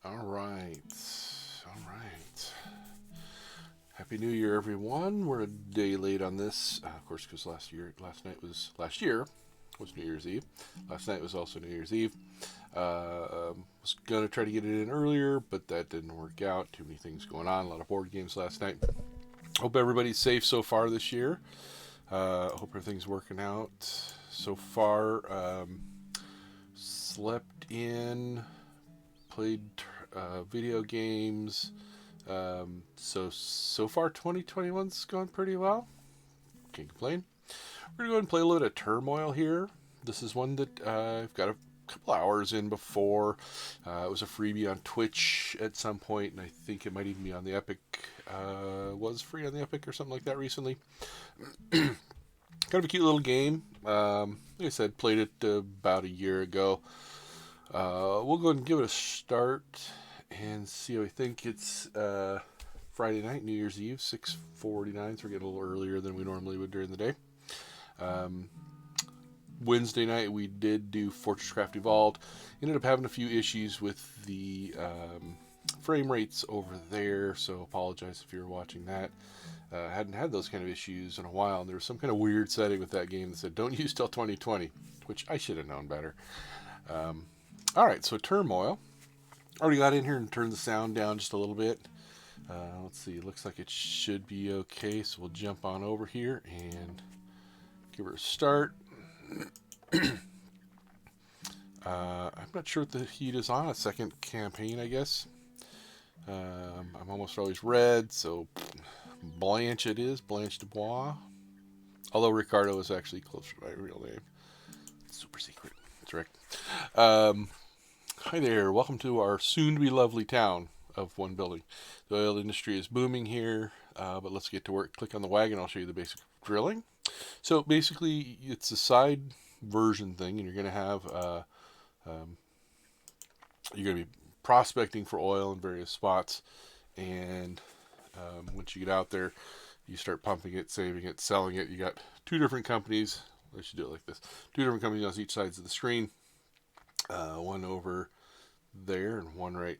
All right. All right. Happy New Year, everyone. We're a day late on this, of course, because last year was New Year's Eve. Last night was also New Year's Eve. Was gonna try to get it in earlier, but that didn't work out. Too many things going on. A lot of board games last night. Hope everybody's safe so far this year. Hope everything's working out so far. Slept in, played video games. So far 2021's going pretty well. Can't complain. We're gonna go ahead and play a little bit of Turmoil here. This is one that I've got a couple hours in before. It was a freebie on Twitch at some point, and I think it might even be on the Epic. Was free on the Epic or something like that recently. Kind of a cute little game. Like I said, played it about a year ago. We'll go ahead and give it a start and see how we think. It's Friday night, New Year's Eve, 6:49, so we're getting a little earlier than we normally would during the day. Wednesday night we did do Fortresscraft Evolved. Ended up having a few issues with the frame rates over there, so apologize if you were watching that. Hadn't had those kind of issues in a while, and there was some kind of weird setting with that game that said don't use till 2020, which I should have known better. Alright, so Turmoil. Already got in here and turned the sound down just a little bit. Let's see, looks like it should be okay, so we'll jump on over here and give her a start. I'm not sure what the heat is on. A second campaign, I guess. I'm almost always red, so Blanche it is. Blanche Dubois. Although Ricardo is actually closer to my real name. Super secret. That's right. Hi there. Welcome to our soon-to-be lovely town of one building. The oil industry is booming here, but let's get to work. Click on the wagon. I'll show you the basic drilling. So basically, it's a side version thing, and you're going to have you're going to be prospecting for oil in various spots, and once you get out there, you start pumping it, saving it, selling it. You got two different companies. I should do it like this: two different companies on each sides of the screen. One over there and one right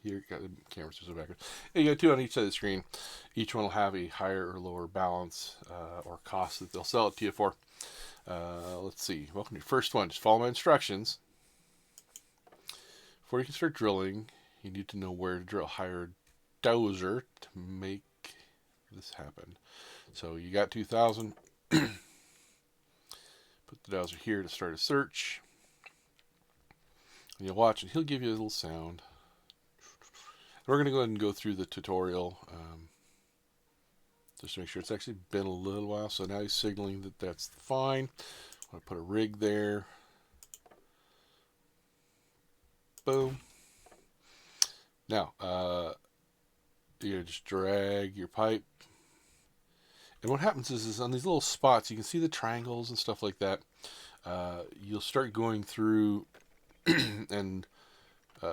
here. Got the camera so backwards. And you got two on each side of the screen. Each one will have a higher or lower balance or cost that they'll sell it to you for. Let's see. Welcome to your first one. Just follow my instructions. Before you can start drilling, you need to know where to drill. Hire a dozer to make this happen. So you got 2,000. Put the dozer here to start a search. And you'll watch, and he'll give you a little sound. We're going to go ahead and go through the tutorial just to make sure it's actually been a little while. So now he's signaling that that's fine. I'm going to put a rig there. Boom. Now, you just drag your pipe. And what happens is on these little spots, you can see the triangles and stuff like that. You'll start going through and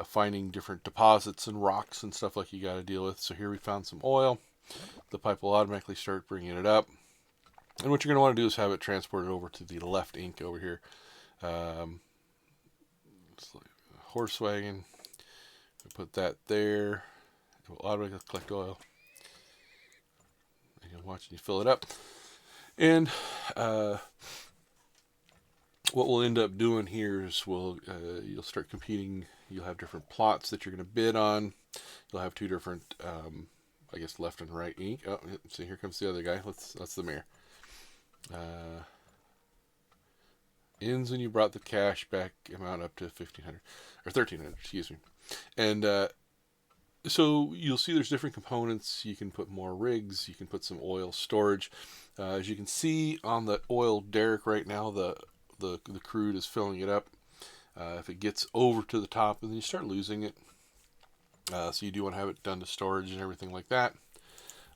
finding different deposits and rocks and stuff like you got to deal with. So here we found some oil. The pipe will automatically start bringing it up. And what you're going to want to do is have it transported over to the left ink over here. It's like a horse wagon. Put that there. It will automatically collect oil. And you'll watch you fill it up. And what we'll end up doing here is you'll start competing. You'll have different plots that you're going to bid on. You'll have two different, I guess, left and right ink. Oh, see, here comes the other guy. That's the mayor. Ends when you brought the cash back amount up to 1,500 or 1,300. Excuse me. And so you'll see there's different components. You can put more rigs. You can put some oil storage. As you can see on the oil derrick right now, the crude is filling it up. If it gets over to the top, and then you start losing it. So you do want to have it done to storage and everything like that.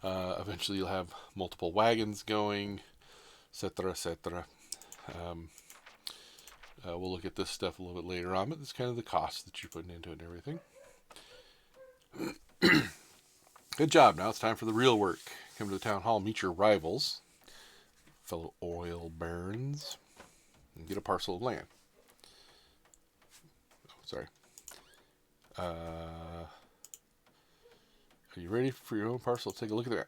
Eventually you'll have multiple wagons going, etc., etc. We'll look at this stuff a little bit later on, but it's kind of the cost that you're putting into it and everything. Good job. Now it's time for the real work. Come to the town hall, meet your rivals, fellow oil barons, and get a parcel of land. Oh, sorry. Are you ready for your own parcel? Take a look at that.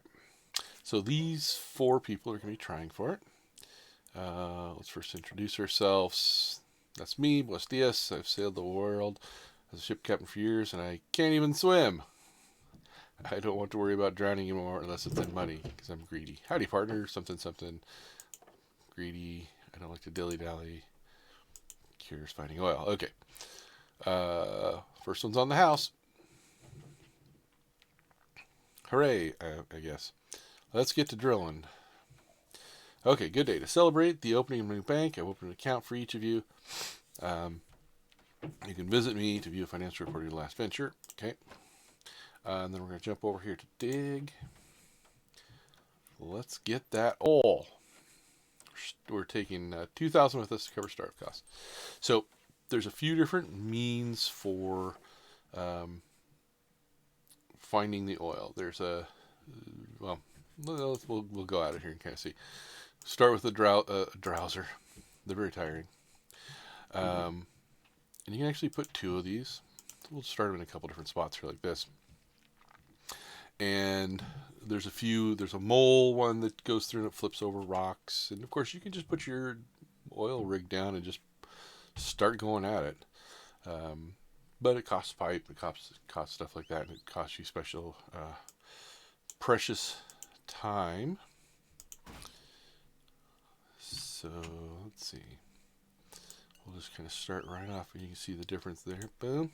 So these 4 people are going to be trying for it. Let's first introduce ourselves. That's me, Buenos Dias. I've sailed the world as a ship captain for years, and I can't even swim. I don't want to worry about drowning anymore unless it's in money, because I'm greedy. Howdy, partner. Something, something. Greedy. I don't like to dilly-dally. Cures finding oil. Okay. First one's on the house. Hooray, I guess. Let's get to drilling. Okay, good day. To celebrate the opening of a new bank, I've opened an account for each of you. You can visit me to view a financial report of your last venture. Okay. And then we're going to jump over here to dig. Let's get that oil. We're taking 2,000 with us to cover startup costs. So there's a few different means for finding the oil. There's a we'll go at it here and kind of see. Start with the drowser. They're very tiring. And you can actually put 2 of these. We'll start them in a couple different spots here like this. And there's a mole one that goes through and it flips over rocks. And of course you can just put your oil rig down and just start going at it. But it costs pipe, it costs stuff like that, and it costs you special precious time. So let's see. We'll just kind of start right off, and you can see the difference there. Boom.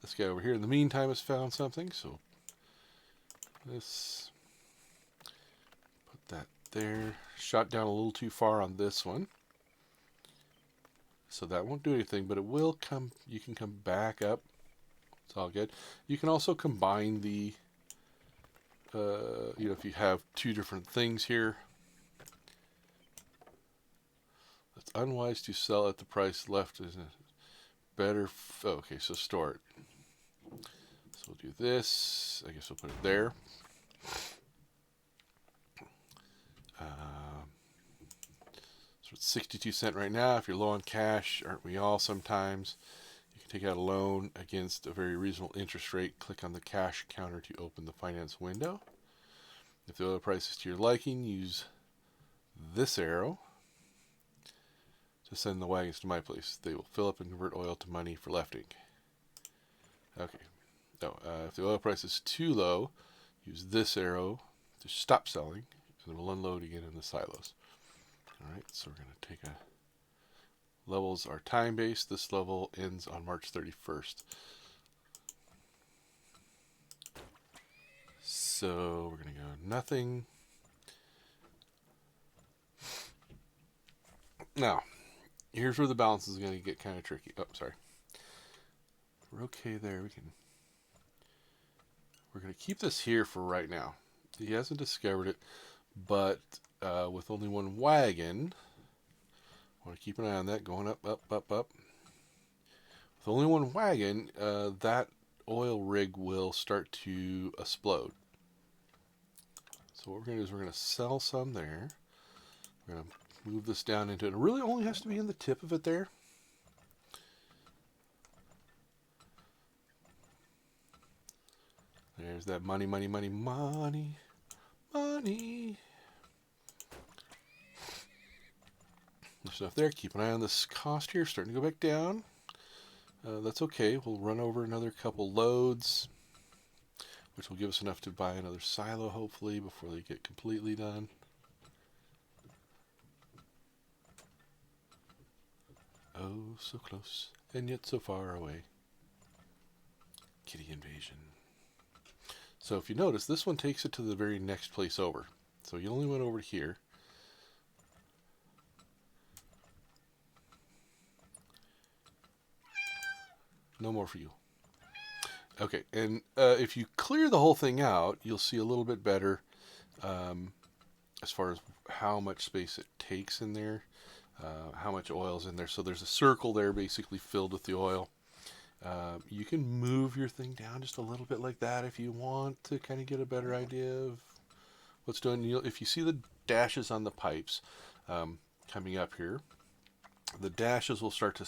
This guy over here in the meantime has found something, so this, put that there. Shot down a little too far on this one, so that won't do anything, but it will come. You can come back up. It's all good. You can also combine the if you have 2 different things here. It's unwise to sell at the price left. Is better. Okay, so store it. So we'll do this. I guess we'll put it there. So it's 62 cents right now. If you're low on cash, aren't we all sometimes? You can take out a loan against a very reasonable interest rate. Click on the cash counter to open the finance window. If the oil price is to your liking, use this arrow to send the wagons to my place. They will fill up and convert oil to money for lefting. Okay. No, if the oil price is too low, use this arrow to stop selling, and then we'll unload again in the silos. Alright, so we're going to take a... Levels are time-based. This level ends on March 31st. So we're going to go nothing. Now, here's where the balance is going to get kind of tricky. Oh, sorry. We're okay there. We're going to keep this here for right now. He hasn't discovered it, but with only 1 wagon, I want to keep an eye on that, going up, up, up, up. With only 1 wagon, that oil rig will start to explode. So what we're going to do is we're going to sell some there. We're going to move this down into it. It really only has to be in the tip of it there. There's that money, money, money, money, money. There's enough there. Keep an eye on this cost here. Starting to go back down. That's okay. We'll run over another couple loads, which will give us enough to buy another silo, hopefully, before they get completely done. Oh, so close, and yet so far away. Kitty invasion. So if you notice, this one takes it to the very next place over. So you only went over here. No more for you. Okay, and if you clear the whole thing out, you'll see a little bit better as far as how much space it takes in there, how much oil's in there. So there's a circle there basically filled with the oil. You can move your thing down just a little bit like that if you want to kind of get a better idea of what's doing. If you see the dashes on the pipes coming up here, the dashes will start to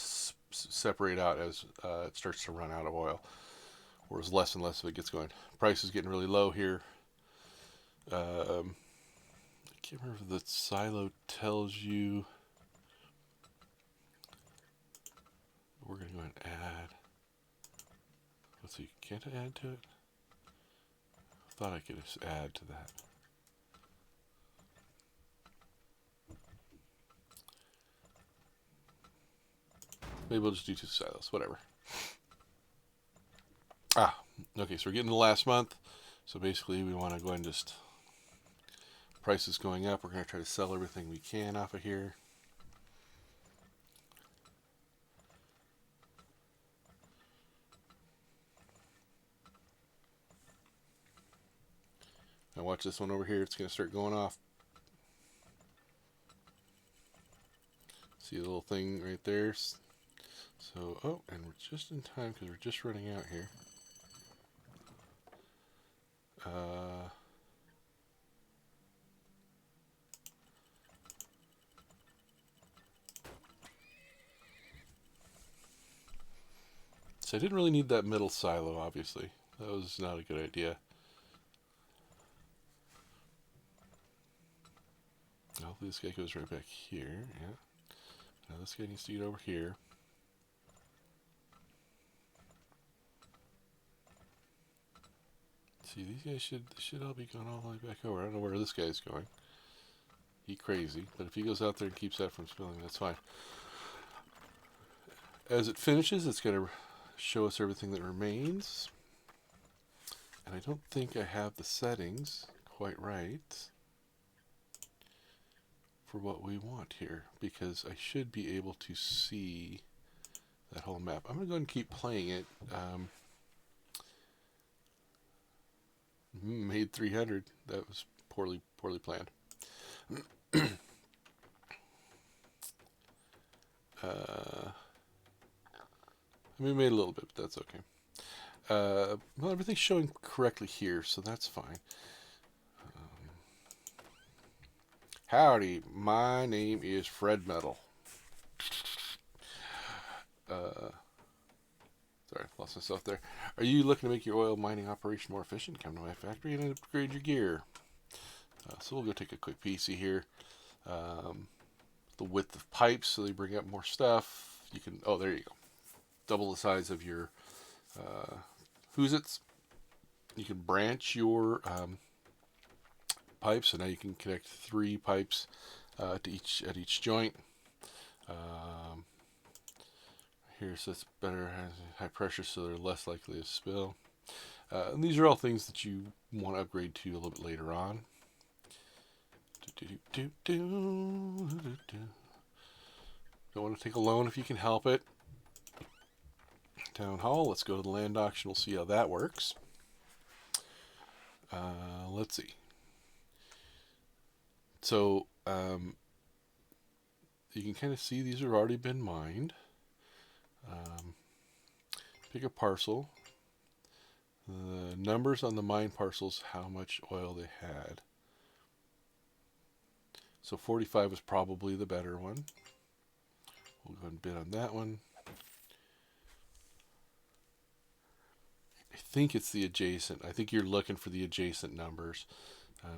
separate out as it starts to run out of oil. or as less and less of it gets going. Price is getting really low here. I can't remember if the silo tells you. We're going to go ahead and add. Let's see, can't I add to it? I thought I could just add to that. Maybe we'll just do 2 silos, whatever. Okay, so we're getting to the last month. So basically we want to go ahead and just, price is going up. We're going to try to sell everything we can off of here. Now watch this one over here. It's going to start going off. See the little thing right there? So, oh, and we're just in time because we're just running out here. So I didn't really need that middle silo, obviously. That was not a good idea. Hopefully this guy goes right back here. Yeah. Now this guy needs to get over here. See, these guys should all be going all the way back over. I don't know where this guy's going. He crazy, but if he goes out there and keeps that from spilling, that's fine. As it finishes, it's going to show us everything that remains. And I don't think I have the settings quite right for what we want here, because I should be able to see that whole map. I'm going to go ahead and keep playing it. Made 300. That was poorly planned. I mean, we made a little bit, but that's okay. Well, everything's showing correctly here, so that's fine. Howdy, my name is Fred Metal. Sorry, lost myself there. Are you looking to make your oil mining operation more efficient? Come to my factory and upgrade your gear. So we'll go take a quick peek-see here. The width of pipes, so they bring up more stuff. You can, oh, there you go. Double the size of your Hoosits. You can branch your pipes, so now you can connect 3 pipes at each joint. Here, so it's better, high pressure, so they're less likely to spill. And these are all things that you want to upgrade to a little bit later on. Don't want to take a loan if you can help it. Town Hall, let's go to the land auction, we'll see how that works. Let's see. So, you can kind of see these have already been mined. Pick a parcel. The numbers on the mine parcels, how much oil they had. So 45 was probably the better one. We'll go ahead and bid on that one. I think it's the adjacent. I think you're looking for the adjacent numbers.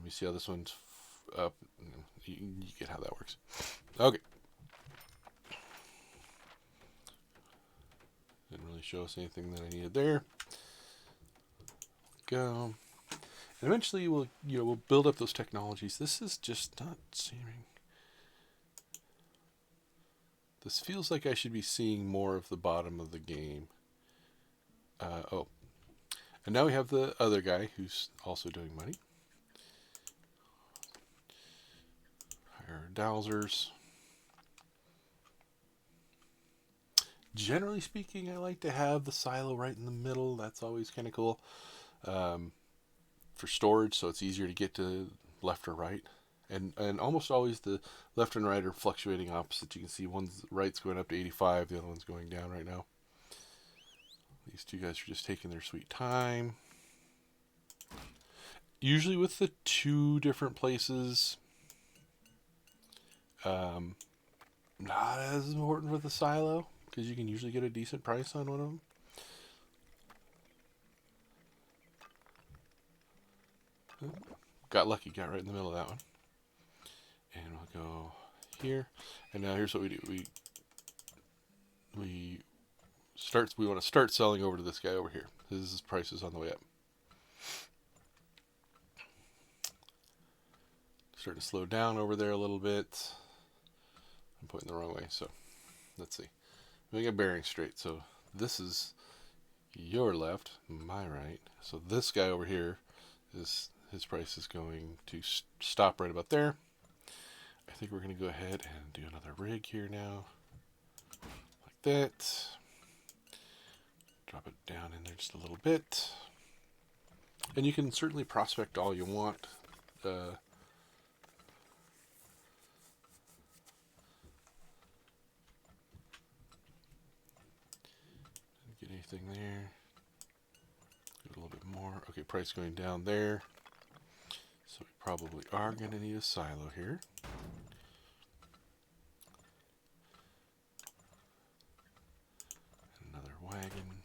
You see how this one's up. You get how that works. Okay. Didn't really show us anything that I needed there. Go. And eventually we'll build up those technologies. This is just not seeming. This feels like I should be seeing more of the bottom of the game. Oh. And now we have the other guy who's also doing money. Hire dowsers. Generally speaking, I like to have the silo right in the middle. That's always kind of cool. For storage, so it's easier to get to left or right. And almost always the left and right are fluctuating opposite. You can see one's right's going up to 85, the other one's going down right now. These two guys are just taking their sweet time. Usually with the 2 different places, not as important with the silo, because you can usually get a decent price on one of them. Got lucky, got right in the middle of that one. And we'll go here. And now here's what we do. We want to start selling over to this guy over here. His price is on the way up. Starting to slow down over there a little bit. I'm pointing the wrong way, so let's see. We got bearing straight. So this is your left, my right. So this guy over here is his price is going to stop right about there. I think we're going to go ahead and do another rig here now, like that. Drop it down in there just a little bit, and you can certainly prospect all you want. Get anything there? Get a little bit more. Okay, price going down there. So we probably are going to need a silo here. Another wagon.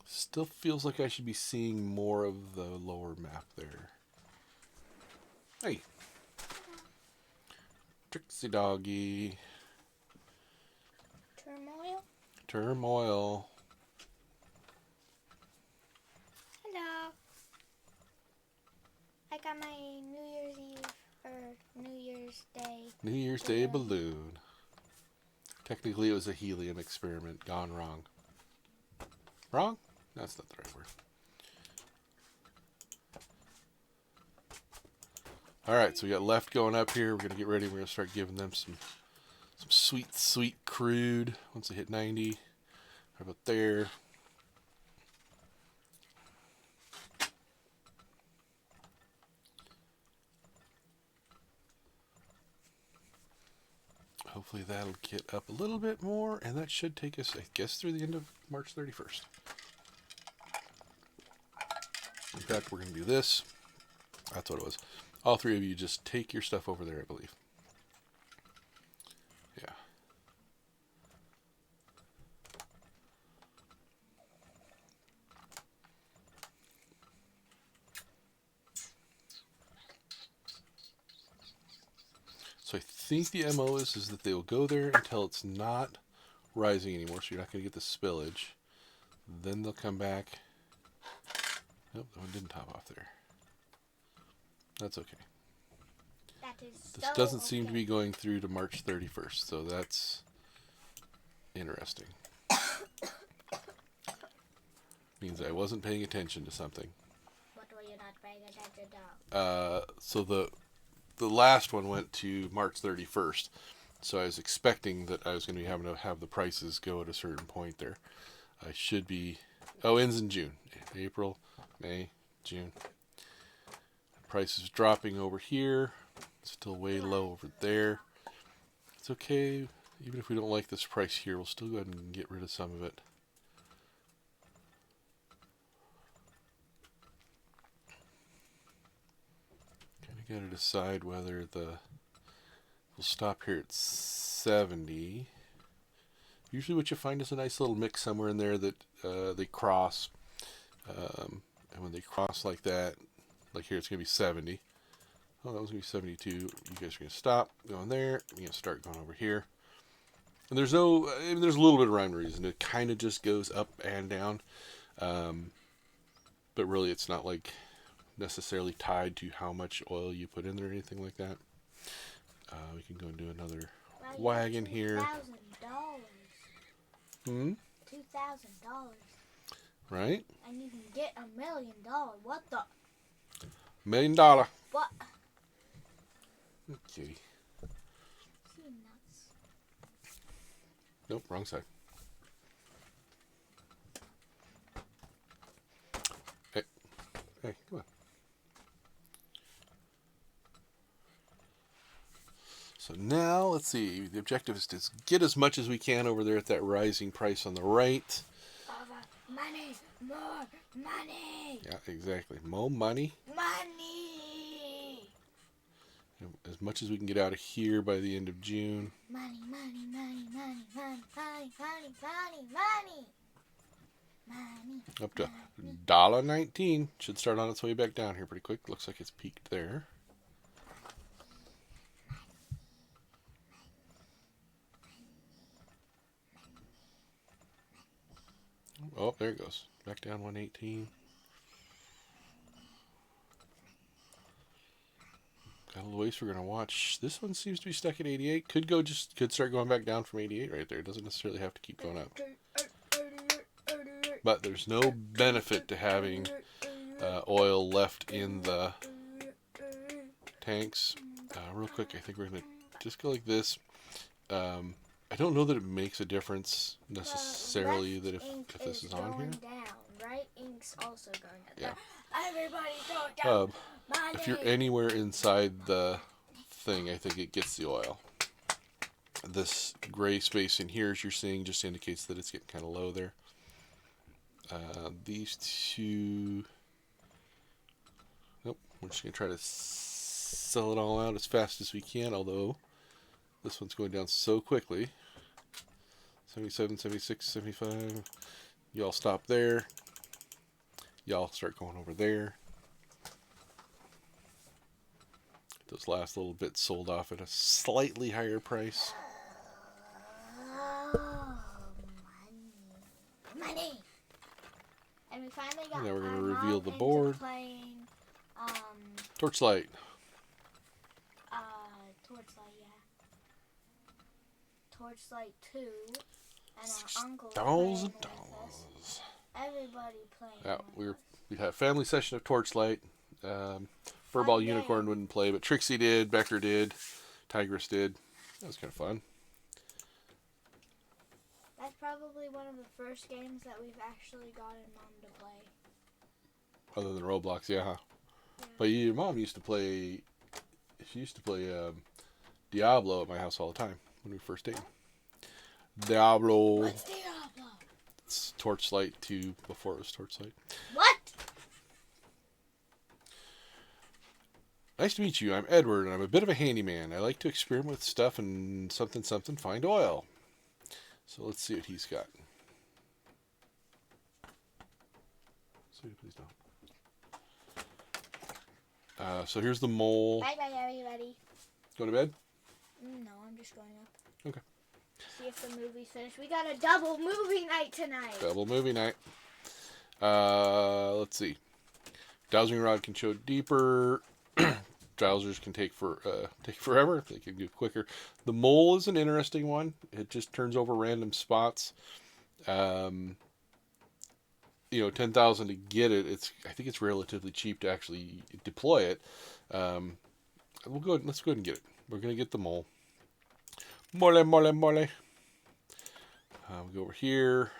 Still feels like I should be seeing more of the lower map there. Hey. Trixie doggy. Turmoil? Turmoil. Hello. I got my New Year's Eve or New Year's Day. New Year's Day balloon. Technically, it was a helium experiment gone wrong. Wrong? That's not the right word. Alright, so we got left going up here. We're going to get ready. We're going to start giving them some sweet, sweet crude once they hit 90. How about there? Hopefully that'll get up a little bit more, and that should take us, I guess, through the end of March 31st. In fact, we're going to do this. That's what it was. All three of you just take your stuff over there, I believe. Yeah. So I think the MO is that they will go there until it's not rising anymore, so you're not going to get the spillage. Then they'll come back. Nope, that one didn't top off there. That's okay. This doesn't seem to be going through to March 31st, so that's interesting. Means I wasn't paying attention to something. What were you not paying attention to? So the last one went to March 31st, so I was expecting that I was going to be having to have the prices go at a certain point there. I should be... Oh, ends in June. April, May, June. Price is dropping over here. Still way low over there. It's okay. Even if we don't like this price here, we'll still go ahead and get rid of some of it. Kind of got to decide whether we'll stop here at 70. Usually what you find is a nice little mix somewhere in there that they cross. And when they cross like that, like here it's going to be 70. Oh, that was going to be 72. You guys are going to stop going there. You're going to start going over here. And there's no, I mean, there's a little bit of rhyme and reason. It kind of just goes up and down. But really it's not like necessarily tied to how much oil you put in there or anything like that. We can go and do another wagon here. $2,000. $2,000. Right? And you can get $1 million. What the? $1 million. What? Okay. See nuts. Nope, wrong side. Hey, come on. So now, let's see. The objective is to get as much as we can over there at that rising price on the right. Money, more money. Yeah, exactly. More money. Money. As much as we can get out of here by the end of June. Money, money, money, money, money, money, money, money, money. Money. Up to $1.19. Should start on its way back down here pretty quick. Looks like it's peaked there. Oh, there it goes. Back down 118. Got a little ways we're gonna watch. This one seems to be stuck at 88. Could start going back down from 88 right there. It doesn't necessarily have to keep going up. But there's no benefit to having oil left in the tanks. Real quick, I think we're gonna just go like this. I don't know that it makes a difference necessarily that if this is on here. Down. Right ink's also going down. Yeah. Everybody go down. If you're anywhere inside the thing, I think it gets the oil. This gray space in here, as you're seeing, just indicates that it's getting kind of low there. These two... Nope, we're just going to try to sell it all out as fast as we can, although this one's going down so quickly. 77, 76, 75. Y'all stop there. Y'all start going over there. Those last little bits sold off at a slightly higher price. Oh, money. And we finally got. Now we're going to reveal the board. Playing, Torchlight. Torchlight, yeah. Torchlight 2. And our uncle $6 with us. Everybody playing. Yeah, we'd have a family session of Torchlight. Furball Unicorn wouldn't play, but Trixie did, Becker did, Tigress did. That was kind of fun. That's probably one of the first games that we've actually gotten Mom to play. Other than Roblox, yeah. Yeah. But your mom used to play. She used to play Diablo at my house all the time when we first dated. Diablo. What's Diablo? It's Torchlight 2 before it was Torchlight. What? Nice to meet you. I'm Edward, and I'm a bit of a handyman. I like to experiment with stuff and something find oil. So let's see what he's got. Sweetie, please don't. So here's the mole. Bye, everybody. Going to bed? No, I'm just going up. Okay. See if the movie's finished. We got a double movie night tonight. Double movie night. Let's see. Dowsing rod can show deeper. Dowsers can take forever. They can do quicker. The mole is an interesting one. It just turns over random spots. 10,000 to get it. I think it's relatively cheap to actually deploy it. Let's go ahead and get it. We're gonna get the mole. Mole. We go over here.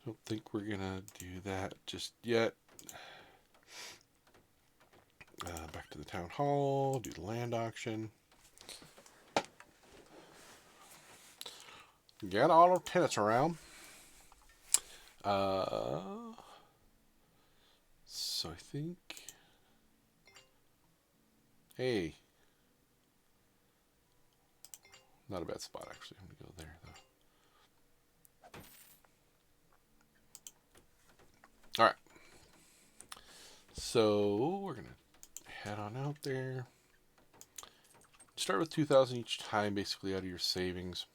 Don't think we're gonna do that just yet. Back to the town hall, do the land auction. Get all our tenants around. So I think... Hey. Not a bad spot, actually. I'm going to go there, though. Alright. So, we're going to head on out there. Start with 2,000 each time, basically, out of your savings.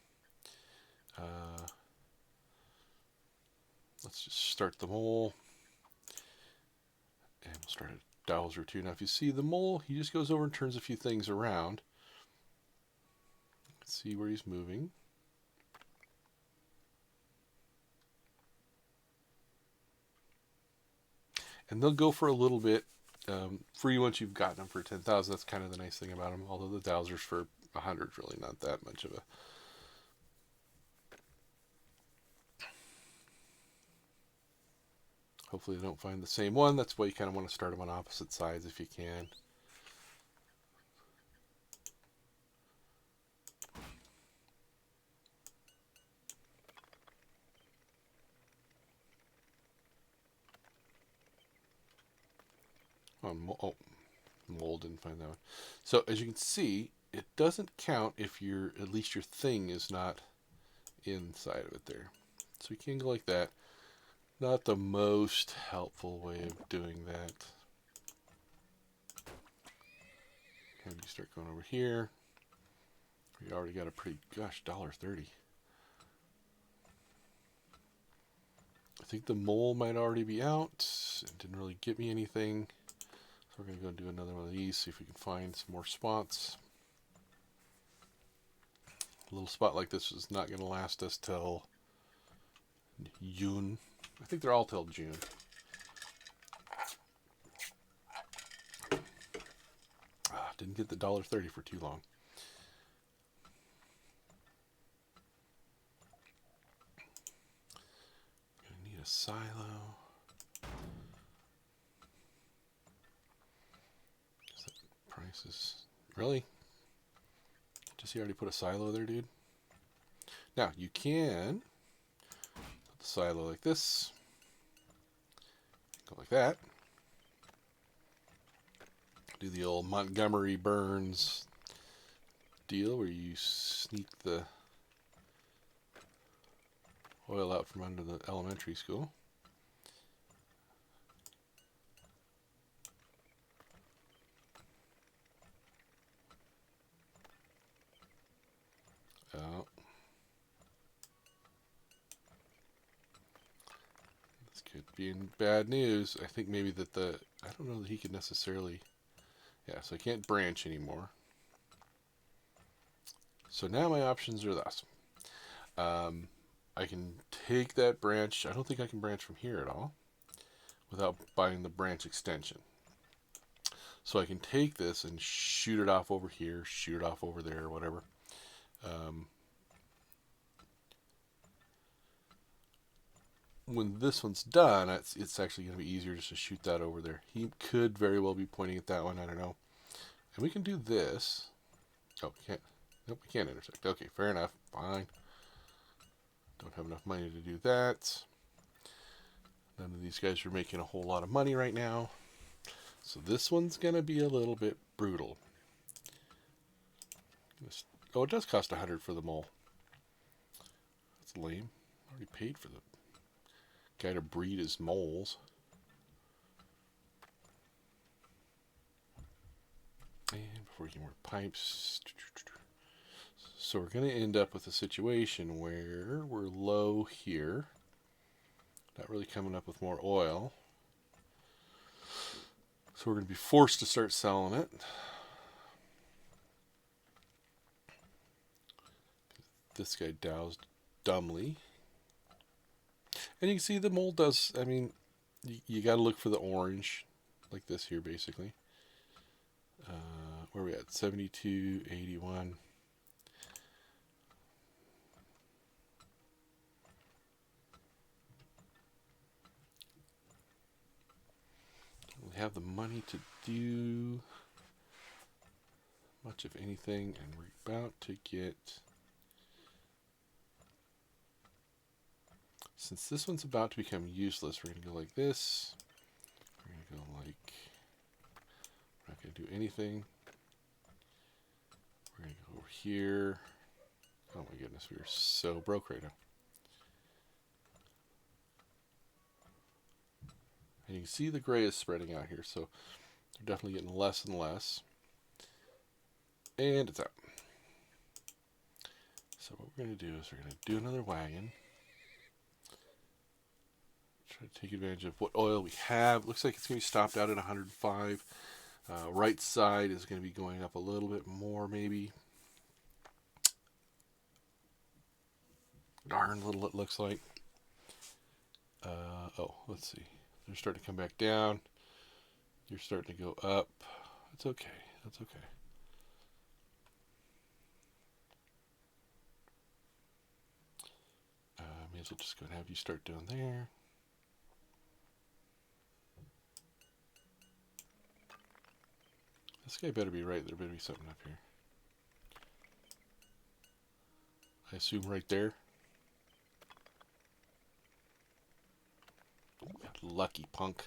Let's just start the mole. And we'll start a dowser too. Now, if you see the mole, he just goes over and turns a few things around. Let's see where he's moving. And they'll go for a little bit. Free once you've gotten them for 10,000. That's kind of the nice thing about them. Although the dowsers for 100 is really not that much of a... Hopefully they don't find the same one. That's why you kind of want to start them on opposite sides if you can. Mole didn't find that one. So as you can see, it doesn't count if at least your thing is not inside of it there. So we can go like that. Not the most helpful way of doing that. And you start going over here. We already got a pretty, gosh, $1.30. I think the mole might already be out. It didn't really get me anything. So we're going to go do another one of these, see if we can find some more spots. A little spot like this is not going to last us till June. I think they're all till June. Didn't get the $1.30 for too long. Gonna need a silo. Price is really? Just you already put a silo there, dude. Now you can put the silo like this. Go like that. Do the old Montgomery Burns deal where you sneak the oil out from under the elementary school. Oh. This could be in bad news. I think maybe that I don't know that he could necessarily, yeah, so I can't branch anymore. So now my options are thus. I can take that branch. I don't think I can branch from here at all without buying the branch extension. So I can take this and shoot it off over here, shoot it off over there, or whatever. When this one's done, it's actually going to be easier just to shoot that over there. He could very well be pointing at that one. I don't know. And we can do this. Oh, we can't. Nope, we can't intersect. Okay, fair enough. Fine. Don't have enough money to do that. None of these guys are making a whole lot of money right now. So this one's going to be a little bit brutal. Oh, it does cost 100 for the mole. That's lame. I already paid for the guy to breed his moles. And before we get more pipes. So we're going to end up with a situation where we're low here. Not really coming up with more oil. So we're going to be forced to start selling it. This guy doused dumbly. And you can see the mold does, I mean, you got to look for the orange, like this here, basically. Where are we at? 72.81. We have the money to do much of anything, and we're about to get, since this one's about to become useless, we're going to go like this. We're going to go like, we're not going to do anything. We're going to go over here. Oh my goodness, we are so broke right now. And you can see the gray is spreading out here, so they're definitely getting less and less. And it's out. So what we're going to do is we're going to do another wagon. Try to take advantage of what oil we have. Looks like it's going to be stopped out at 105. Right side is going to be going up a little bit more, maybe. Darn little it looks like. Oh, let's see. They're starting to come back down. You're starting to go up. That's okay. That's okay. May as well just go and have you start down there. This guy better be right. There better be something up here. I assume right there. Lucky punk.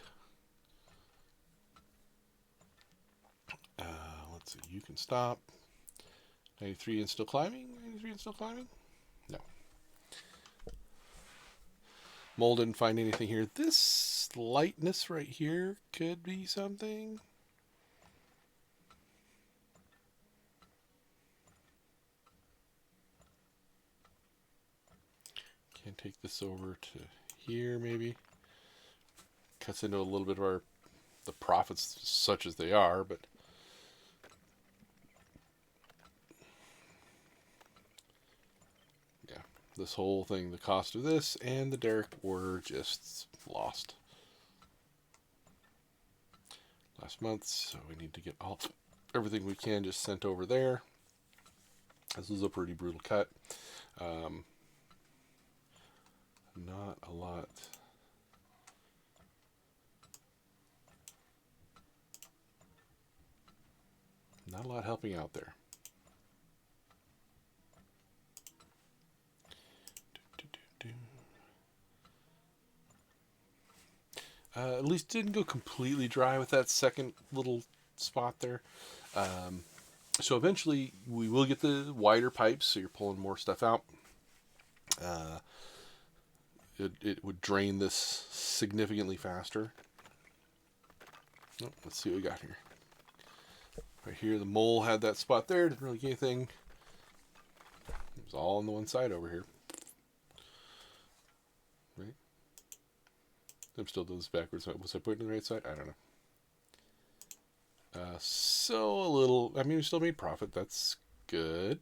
Let's see. You can stop. 93 and still climbing? 93 and still climbing? No. Mole didn't find anything here. This lightness right here could be something. Can take this over to here maybe. Cuts into a little bit of the profits such as they are, but yeah, this whole thing, the cost of this and the derrick were just lost last month, so we need to get everything we can just sent over there. This is a pretty brutal cut. Not a lot. Not a lot helping out there. At least didn't go completely dry with that second little spot there. So eventually we will get the wider pipes, so you're pulling more stuff out. It would drain this significantly faster. Oh, let's see what we got here. Right here, the mole had that spot there. Didn't really get anything. It was all on the one side over here. Right? I'm still doing this backwards. Was I putting it the right side? I don't know. So a little. I mean, we still made profit. That's good.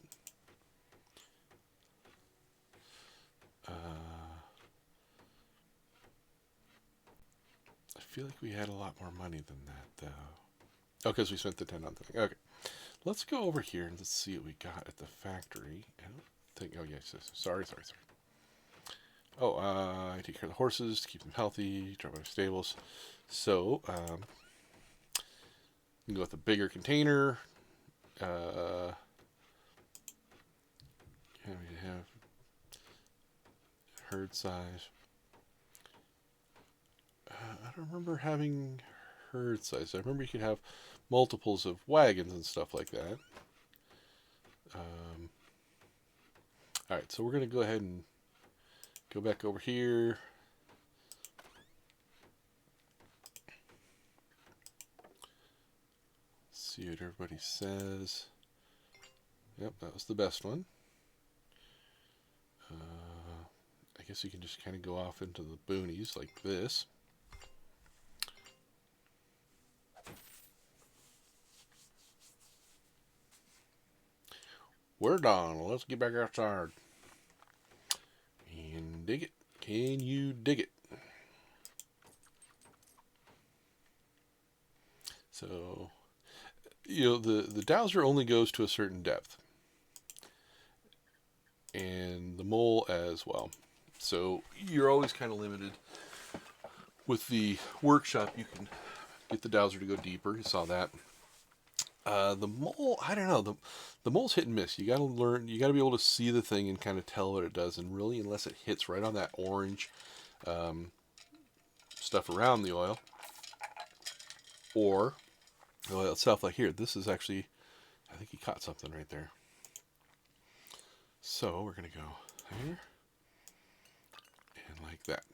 I feel like we had a lot more money than that, though. Oh, because we spent the 10 on the thing. Okay. Let's go over here and let's see what we got at the factory. I don't think. Oh, yes. Sorry. Oh, I take care of the horses to keep them healthy, drive out of stables. So, you can go with a bigger container. Yeah, we have herd size. I don't remember having herd size. I remember you could have multiples of wagons and stuff like that. Alright, so we're going to go ahead and go back over here. See what everybody says. Yep, that was the best one. I guess you can just kind of go off into the boonies like this. We're done. Let's get back outside. And dig it. Can you dig it? So, the dowser only goes to a certain depth. And the mole as well. So you're always kind of limited. With the workshop, you can get the dowser to go deeper. You saw that. The mole, I don't know. The mole's hit and miss. You got to learn. You got to be able to see the thing and kind of tell what it does. And really, unless it hits right on that orange stuff around the oil, or the oil itself, like here, this is actually, I think he caught something right there. So we're gonna go here and like that.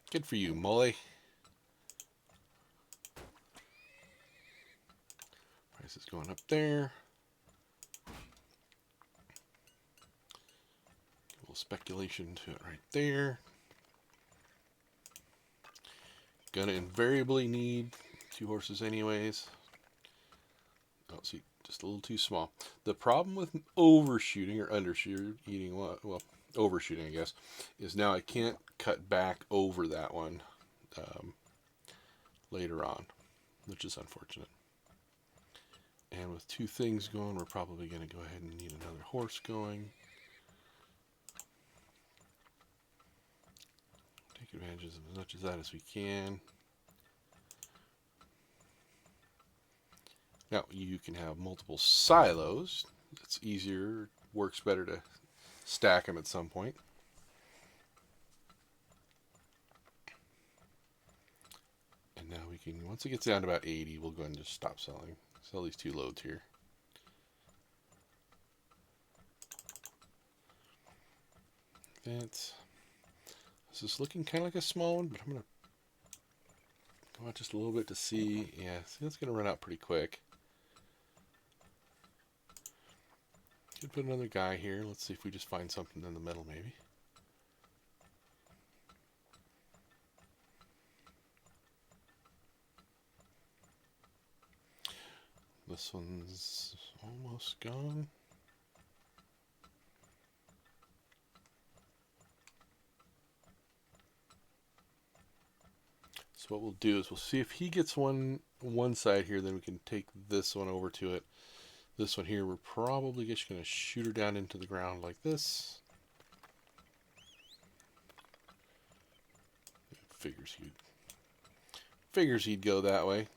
Good for you, Molly. Price is going up there. A little speculation to it right there. Gonna invariably need 2 horses anyways. Oh, see, just a little too small. The problem with overshooting or undershooting, well, overshooting, I guess, is now I can't cut back over that one later on, which is unfortunate. And with 2 things going, we're probably going to go ahead and need another horse going. Take advantage of as much of that as we can. Now, you can have multiple silos. It's easier, works better to stack them at some point. And now we can, once it gets down to about 80, we'll go ahead and just stop selling. Sell these 2 loads here. that. This is looking kind of like a small one, but I'm going to go out just a little bit to see. Yeah, see, that's going to run out pretty quick. Could put another guy here. Let's see if we just find something in the middle, maybe. This one's almost gone. So what we'll do is we'll see if he gets one side here, then we can take this one over to it. This one here, we're probably just going to shoot her down into the ground like this. Figures he'd go that way.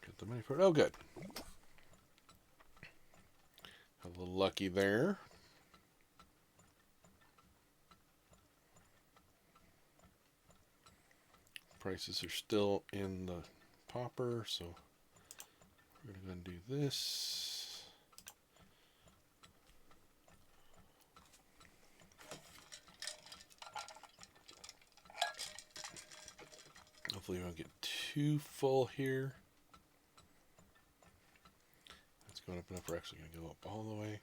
Get the money for it. Oh, good. A little lucky there. Prices are still in the popper, so we're going to do this. Hopefully we don't get too full here. It's going up enough. We're actually going to go up all the way.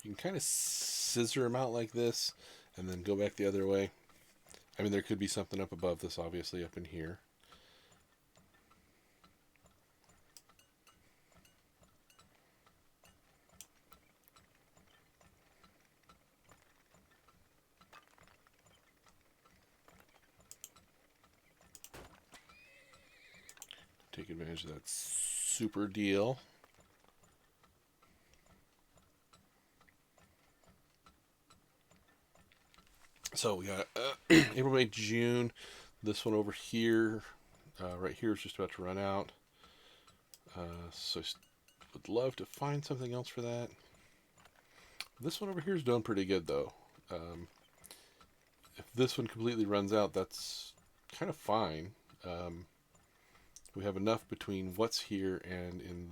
You can kind of scissor them out like this and then go back the other way. I mean, there could be something up above this, obviously, up in here. Take advantage of that super deal. So we got April, May, June. This one over here, right here, is just about to run out. So I would love to find something else for that. This one over here is doing pretty good, though. If this one completely runs out, that's kind of fine. We have enough between what's here and in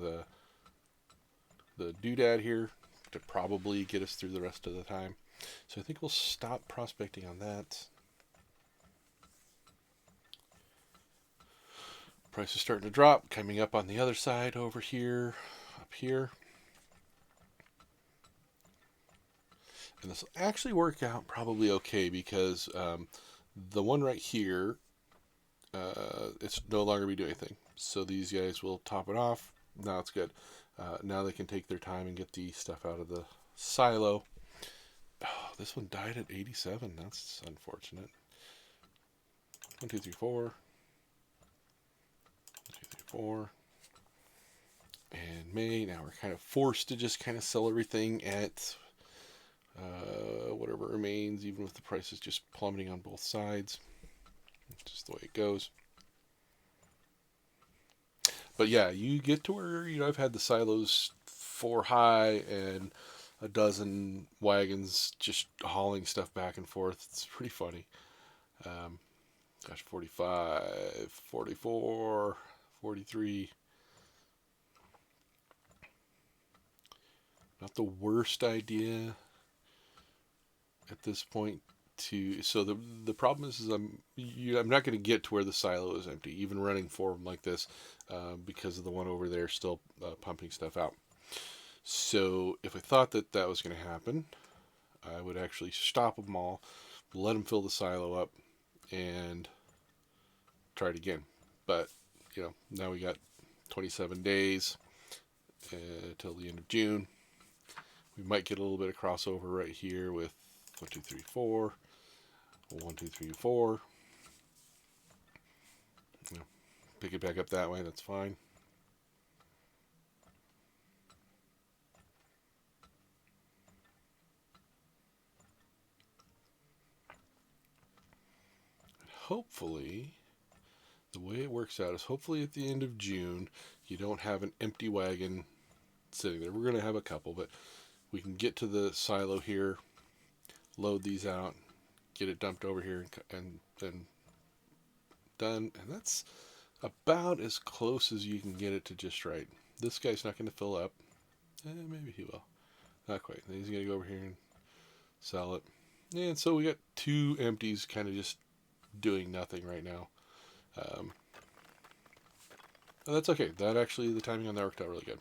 the doodad here to probably get us through the rest of the time. So I think we'll stop prospecting on that. Price is starting to drop, coming up on the other side over here, up here. And this will actually work out probably okay because the one right here, it's no longer be doing anything. So these guys will top it off. Now it's good. Now they can take their time and get the stuff out of the silo. Oh, this one died at 87. That's unfortunate. 1, 2, 3, 4. 1, 2, 3, 4. And May. Now we're kind of forced to just kind of sell everything at whatever remains, even with the prices just plummeting on both sides. It's just the way it goes. But yeah, you get to where, I've had the silos 4 high and a dozen wagons just hauling stuff back and forth. It's pretty funny. 45, 44, 43. Not the worst idea at this point. So the problem is I'm not going to get to where the silo is empty, even running 4 of them like this, because of the one over there still pumping stuff out. So if I thought that was going to happen, I would actually stop them all, let them fill the silo up, and try it again. But now we got 27 days till the end of June. We might get a little bit of crossover right here with 1, 2, 3, 4. 1, 2, 3, 4. Pick it back up that way. That's fine. Hopefully, the way it works out is hopefully at the end of June, you don't have an empty wagon sitting there. We're going to have a couple, but we can get to the silo here, load these out, get it dumped over here, and then done. And that's about as close as you can get it to just right. This guy's not going to fill up. Maybe he will. Not quite. Then he's going to go over here and sell it. And so we got two empties kind of just doing nothing right now. That's okay. That actually, the timing on that worked out really good.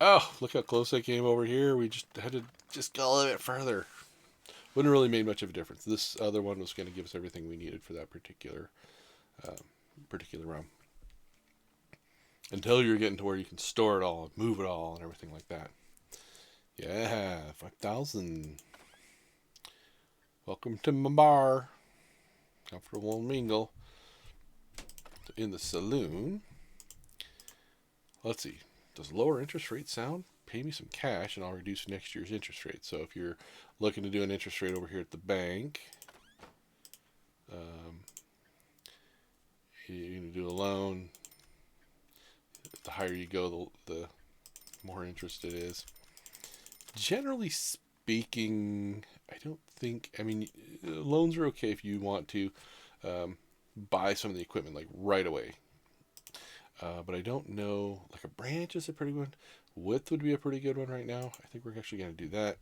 Oh, look how close I came over here. We just had to just go a little bit further. Wouldn't really made much of a difference. This other one was going to give us everything we needed for that particular round. Until you're getting to where you can store it all, move it all, and everything like that. Yeah, 5,000. Welcome to my bar. Comfortable mingle. In the saloon. Let's see. Does lower interest rate sound? Pay me some cash and I'll reduce next year's interest rate. So if you're looking to do an interest rate over here at the bank, you're going to do a loan. The higher you go, the more interest it is. Generally speaking, I don't think, I mean, loans are okay if you want to buy some of the equipment like right away. But I don't know, like a branch is a pretty good one. Width would be a pretty good one right now. I think we're actually going to do that.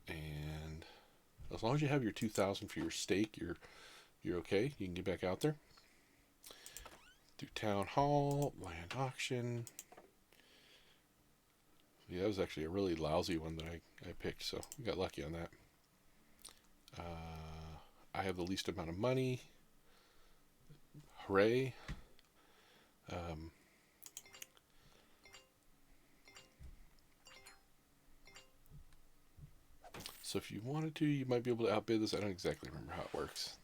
And as long as you have your 2,000 for your stake, you're okay. You can get back out there. Do town hall, land auction. Yeah, that was actually a really lousy one that I picked, so we got lucky on that. I have the least amount of money. Hooray. So if you wanted to, you might be able to outbid this. I don't exactly remember how it works.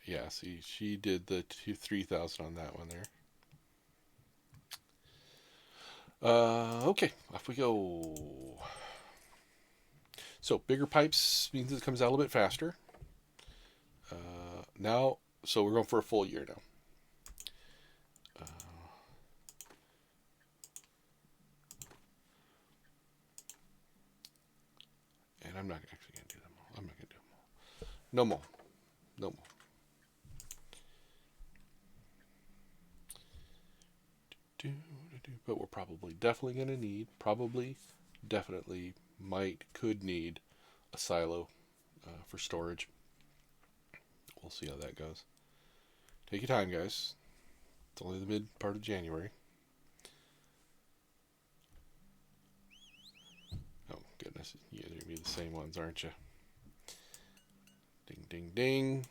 Yeah, see, she did the 3,000 on that one there. Okay, off we go. So bigger pipes means it comes out a little bit faster. Now, so we're going for a full year now. And I'm not actually going to do them all. I'm not going to do them all. No more. No more. But we're probably definitely going to need, definitely, could need a silo for storage. We'll see how that goes. Take your time, guys. It's only the mid part of January. Oh, goodness. You guys are going to be the same ones, aren't you? Ding, ding, ding.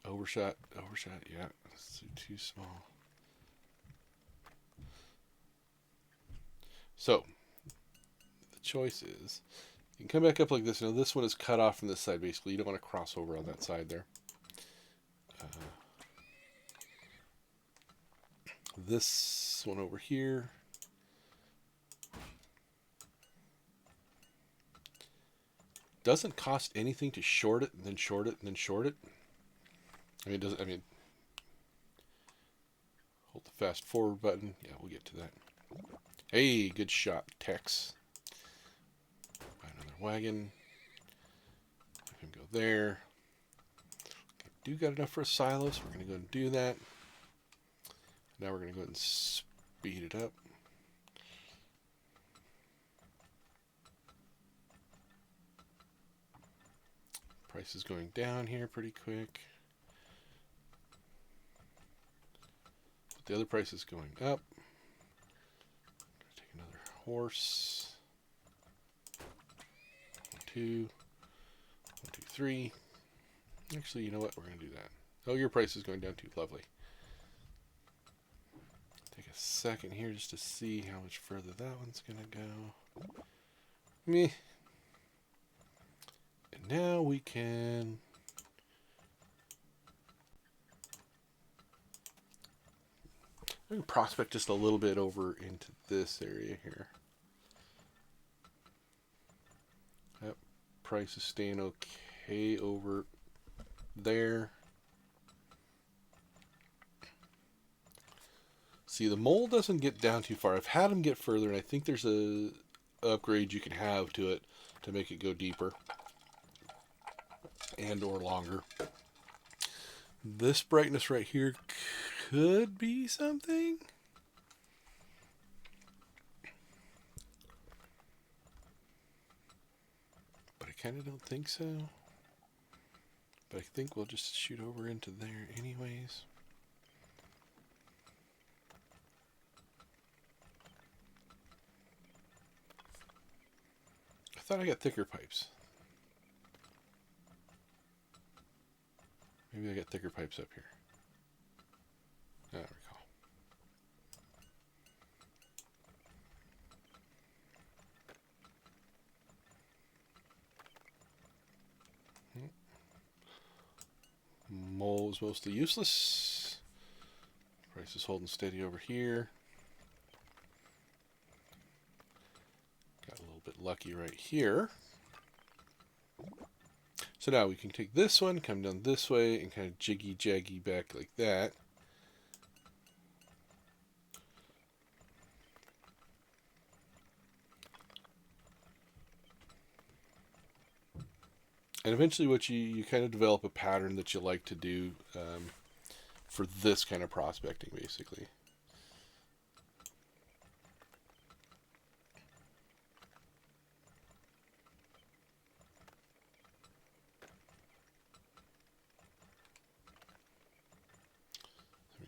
Overshot, yeah. That's too small. So, the choice is, you can come back up like this. Now, this one is cut off from this side, basically. You don't want to cross over on that side there. This one over here. Doesn't cost anything to short it, and then short it, and then short it. I mean, hold the fast forward button. Yeah, we'll get to that. Hey, good shot, Tex. Buy another wagon. Have him go there. Okay, do got enough for a silo, so we're going to go and do that. Now we're going to go ahead and speed it up. Price is going down here pretty quick. But the other price is going up. Take another horse. 1, 2. 1, 2, 3. Actually, you know what? We're going to do that. Oh, your price is going down too. Lovely. Take a second here just to see how much further that one's going to go. Meh. And now we can prospect just a little bit over into this area here. That price is staying okay over there. See, the mole doesn't get down too far. I've had him get further, and I think there's a upgrade you can have to it to make it go deeper and or longer. This brightness right here could be something. But I kind of don't think so. But I think we'll just shoot over into there anyways. I thought I got thicker pipes. Maybe I got thicker pipes up here. I don't recall. Mole is mostly useless. Price is holding steady over here. Got a little bit lucky right here. So now we can take this one, come down this way, and kind of jiggy-jaggy back like that. And eventually what you kind of develop a pattern that you like to do for this kind of prospecting, basically.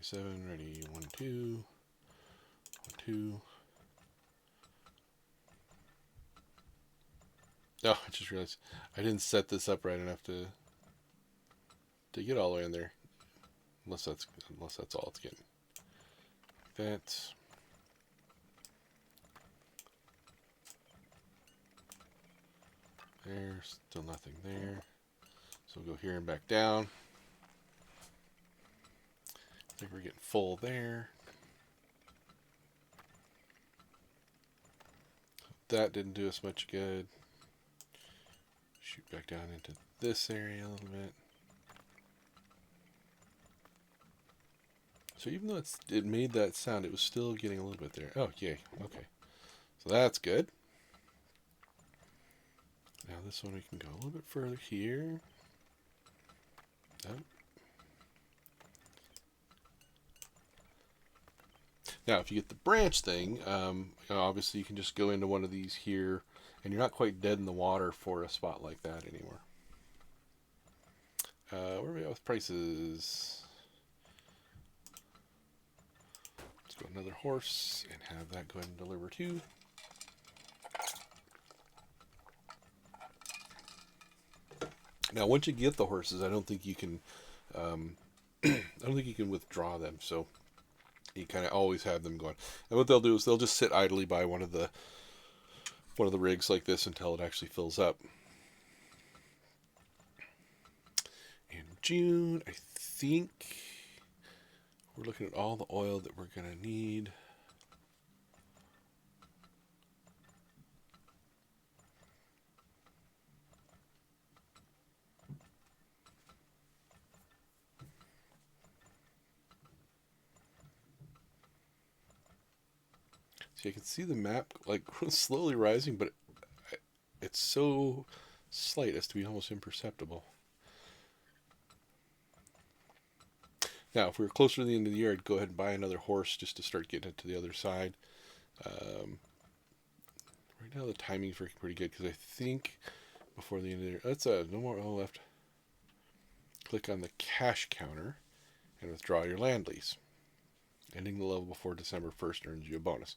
Seven, ready, 1, 2, 1, 2. Oh, I just realized I didn't set this up right enough to get all the way in there. Unless that's all it's getting. That. There, still nothing there. So we'll go here and back down. I think we're getting full there. That didn't do us much good. Shoot back down into this area a little bit. So even though it made that sound, it was still getting a little bit there. Oh, yay. Okay. So that's good. Now this one we can go a little bit further here. Oh. Now, if you get the branch thing, obviously you can just go into one of these here, and you're not quite dead in the water for a spot like that anymore. Where are we at with prices? Let's go another horse and have that go ahead and deliver too. Now, once you get the horses, I don't think you can. I don't think you can withdraw them. So you kind of always have them going. And what they'll do is they'll just sit idly by one of the rigs like this until it actually fills up. In June, I think we're looking at all the oil that we're going to need. So you can see the map like slowly rising, but it's so slight as to be almost imperceptible. Now, if we were closer to the end of the year, I'd go ahead and buy another horse just to start getting it to the other side. Right now, the timing's working pretty good because I think before the end of the year, that's no more oil left. Click on the cash counter and withdraw your land lease. Ending the level before December 1st earns you a bonus.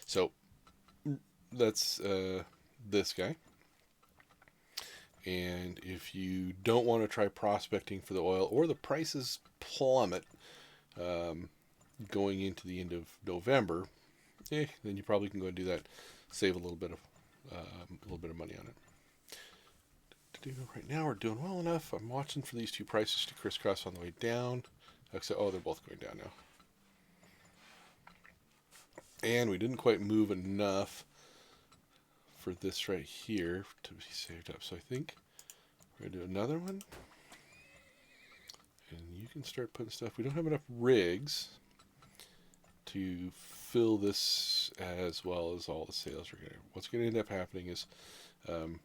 So that's this guy. And if you don't want to try prospecting for the oil or the prices plummet going into the end of November, then you probably can go and do that. Save a little bit of money on it. Right now we're doing well enough. I'm watching for these two prices to crisscross on the way down. Except, they're both going down now. And we didn't quite move enough for this right here to be saved up. So I think we're going to do another one. And you can start putting stuff. We don't have enough rigs to fill this as well as all the sales are going to. What's going to end up happening is I'm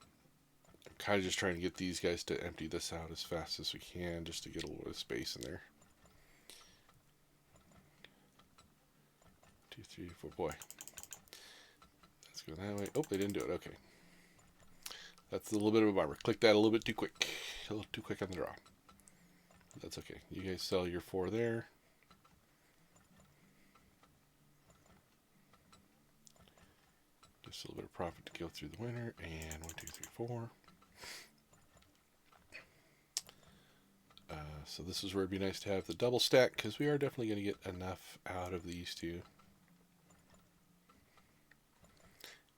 kind of just trying to get these guys to empty this out as fast as we can just to get a little bit of space in there. 2, 3, 4. Boy. Let's go that way. Oh, they didn't do it. Okay. That's a little bit of a bummer. Click that a little bit too quick. A little too quick on the draw. That's okay. You guys sell your 4 there. Just a little bit of profit to go through the winter. And 1, 2, 3, 4. So this is where it'd be nice to have the double stack because we are definitely going to get enough out of these two.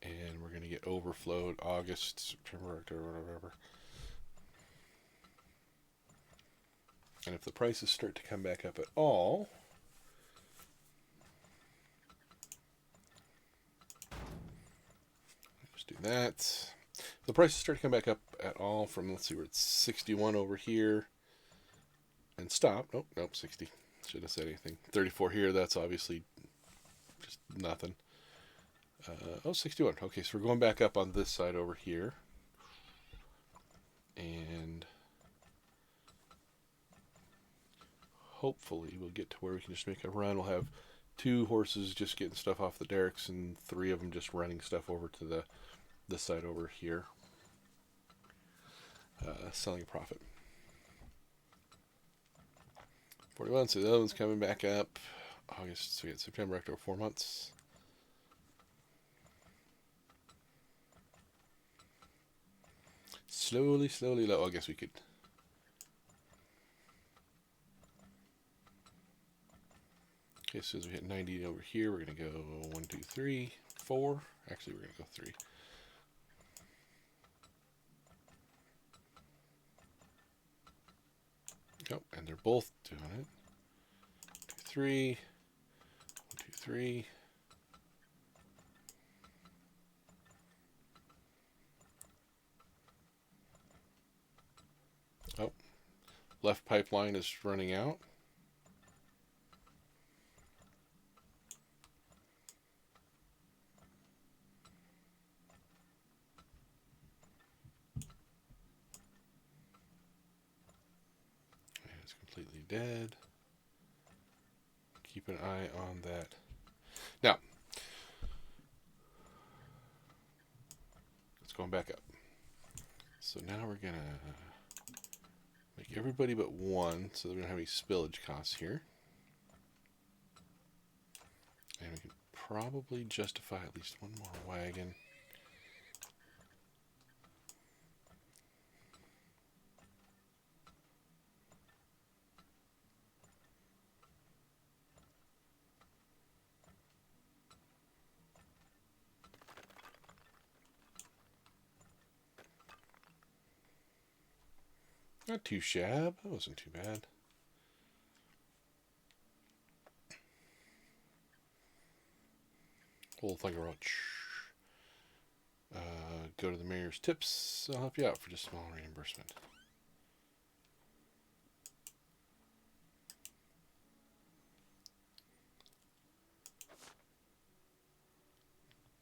And we're going to get overflowed August, September, October, whatever. And if the prices start to come back up at all, just do that. If the prices start to come back up at all from, let's see, we're at 61 over here. And stop. Nope, 60. Should have said anything. 34 here, that's obviously just nothing. 61. Okay, so we're going back up on this side over here. And hopefully we'll get to where we can just make a run. We'll have 2 horses just getting stuff off the derricks and 3 of them just running stuff over to this side over here. Selling a profit. 41, so the other one's coming back up. August, so we got September, October, 4 months. Slowly low. I guess we could. Okay, so as we hit 90 over here, we're going to go 1, 2, 3, 4. Actually, we're going to go 3. Oh, and they're both doing it. 2, 3. 1, 2, 3. Oh, left pipeline is running out. And it's completely dead. Keep an eye on that. Now, it's going back up. So now we're going to make everybody but 1, so we don't have any spillage costs here. And we can probably justify at least 1 more wagon. Not too shabby. That wasn't too bad. Whole thing about go to the mayor's tips. I'll help you out for just small reimbursement.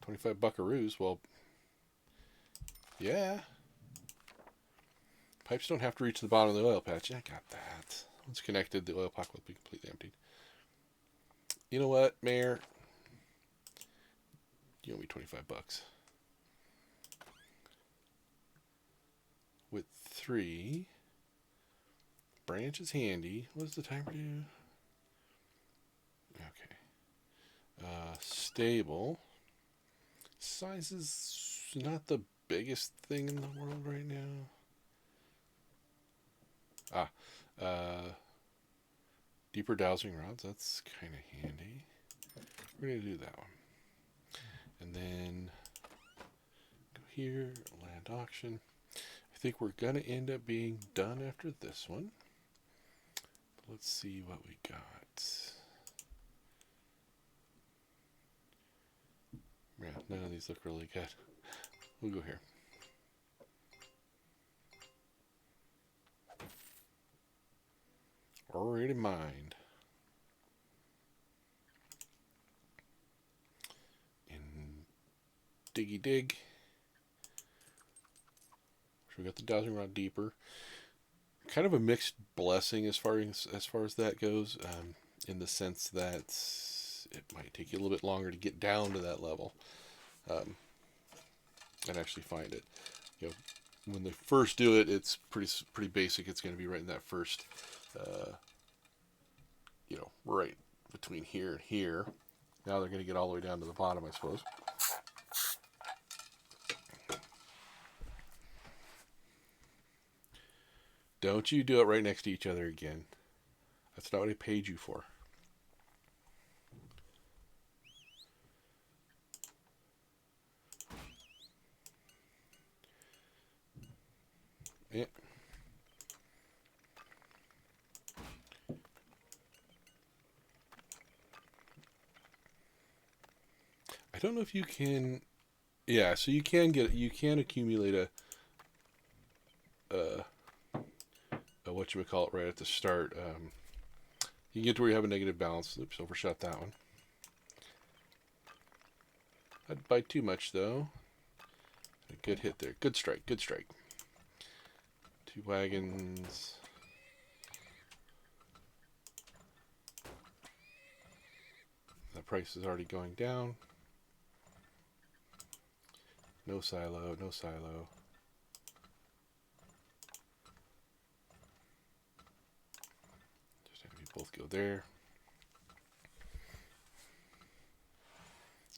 $25 buckaroos. Well, yeah. Pipes don't have to reach the bottom of the oil patch. Yeah, I got that. Once connected, the oil pack will be completely emptied. You know what, Mayor? You owe me $25. With 3 branch is handy. What does the timer do? Okay. Stable. Size is not the biggest thing in the world right now. Deeper dowsing rods. That's kind of handy. We're going to do that one. And then go here, land auction. I think we're going to end up being done after this one. Let's see what we got. Yeah, none of these look really good. We'll go here. Already mined. diggy dig. So we got the dowsing rod deeper. Kind of a mixed blessing as far as that goes, in the sense that it might take you a little bit longer to get down to that level, and actually find it. You know, when they first do it, it's pretty basic. It's going to be right in that first, right between here and here. Now they're going to get all the way down to the bottom, I suppose. Don't you do it right next to each other again. That's not what I paid you for. Yeah. I don't know if you can. Yeah, so you can accumulate a what you would call it right at the start. You can get to where you have a negative balance. Oops, overshot that one. I'd bite too much though. A good hit there. Good strike. Good strike. 2 wagons. The price is already going down. No silo. No silo. Just have you both go there.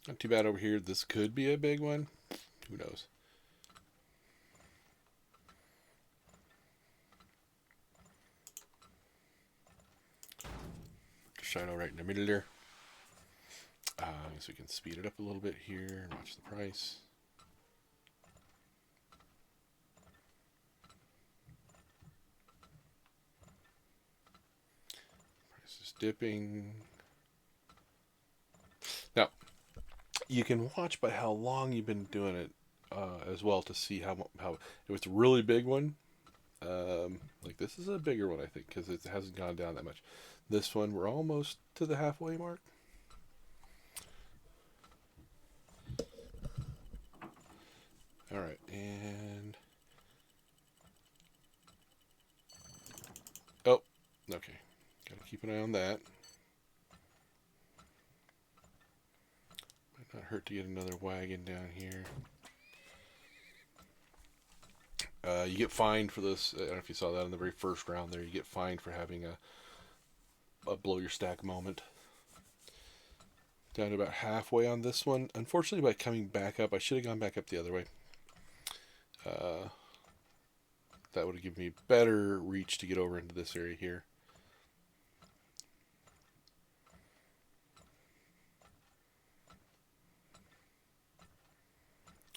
Not too bad over here. This could be a big one. Who knows? Shadow right in the middle there. So we can speed it up a little bit here and watch the price. Price is dipping. Now, you can watch by how long you've been doing it as well to see how if it's a really big one. Like this is a bigger one, I think, because it hasn't gone down that much. This one, we're almost to the halfway mark. All right, and oh, okay, gotta keep an eye on that. Might not hurt to get another wagon down here. You get fined for this. I don't know if you saw that in the very first round there. You get fined for having a blow your stack moment. Down to about halfway on this one. Unfortunately, by coming back up, I should have gone back up the other way. That would have given me better reach to get over into this area here.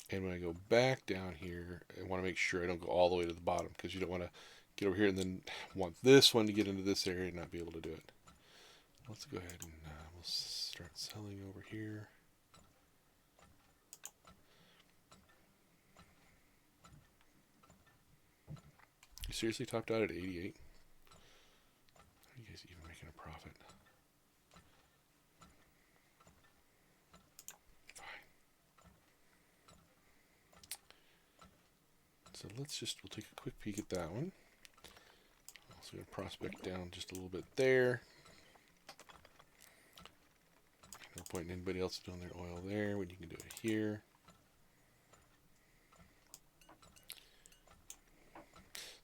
And when I go back down here, I want to make sure I don't go all the way to the bottom, because you don't want to get over here and then want this one to get into this area and not be able to do it. Let's go ahead and we'll start selling over here. You seriously topped out at 88? Are you guys even making a profit? Fine. So we'll take a quick peek at that one. Also going to prospect down just a little bit there. No point in anybody else doing their oil there when you can do it here.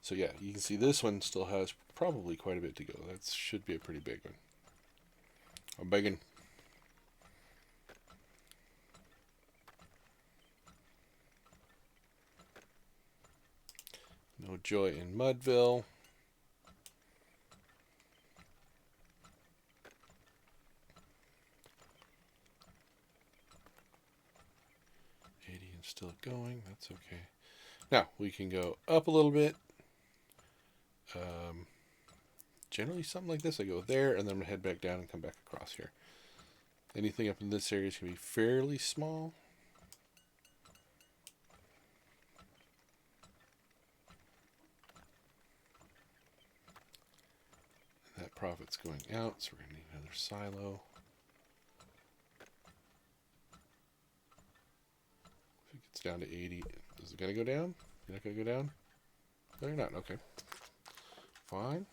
So yeah, you can see this one still has probably quite a bit to go. That should be a pretty big one. I'm begging. No joy in Mudville. Still going, that's okay. Now we can go up a little bit. Generally something like this, I go there and then I'm gonna head back down and come back across here. Anything up in this area is gonna be fairly small. And that profit's going out, so we're gonna need another silo. It's down to 80. Is it going to go down? You're not going to go down? No, you're not. Okay. Fine.